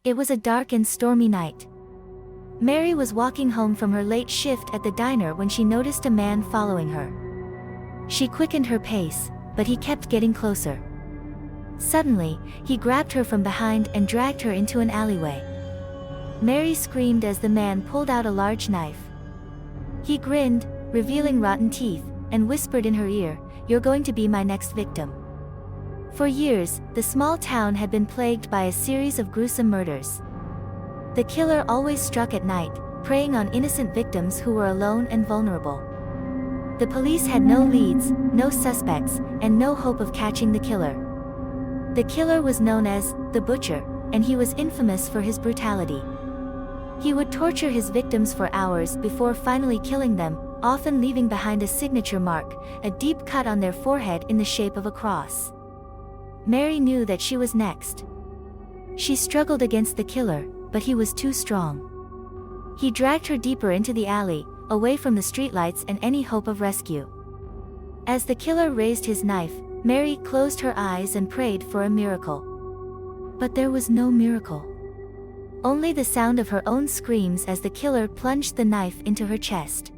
It was a dark and stormy night. Mary was walking home from her late shift at the diner when she noticed a man following her. She quickened her pace, but he kept getting closer. Suddenly, he grabbed her from behind and dragged her into an alleyway. Mary screamed as the man pulled out a large knife. He grinned, revealing rotten teeth, and whispered in her ear, "You're going to be my next victim." For years, the small town had been plagued by a series of gruesome murders. The killer always struck at night, preying on innocent victims who were alone and vulnerable. The police had no leads, no suspects, and no hope of catching the killer. The killer was known as the Butcher, and he was infamous for his brutality. He would torture his victims for hours before finally killing them, often leaving behind a signature mark, a deep cut on their forehead in the shape of a cross. Mary knew that she was next. She struggled against the killer, but he was too strong. He dragged her deeper into the alley, away from the streetlights and any hope of rescue. As the killer raised his knife, Mary closed her eyes and prayed for a miracle. But there was no miracle. Only the sound of her own screams as the killer plunged the knife into her chest.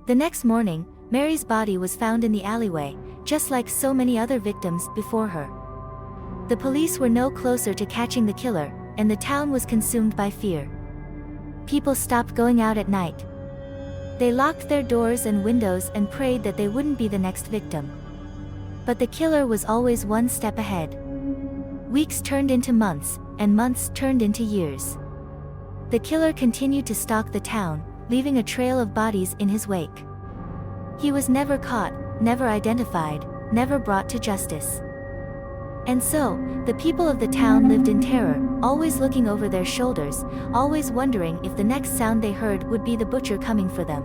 The next morning, Mary's body was found in the alleyway, just like so many other victims before her. The police were no closer to catching the killer, and the town was consumed by fear. People stopped going out at night. They locked their doors and windows and prayed that they wouldn't be the next victim. But the killer was always one step ahead. Weeks turned into months, and months turned into years. The killer continued to stalk the town, leaving a trail of bodies in his wake. He was never caught, never identified, never brought to justice. And so, the people of the town lived in terror, always looking over their shoulders, always wondering if the next sound they heard would be the butcher coming for them.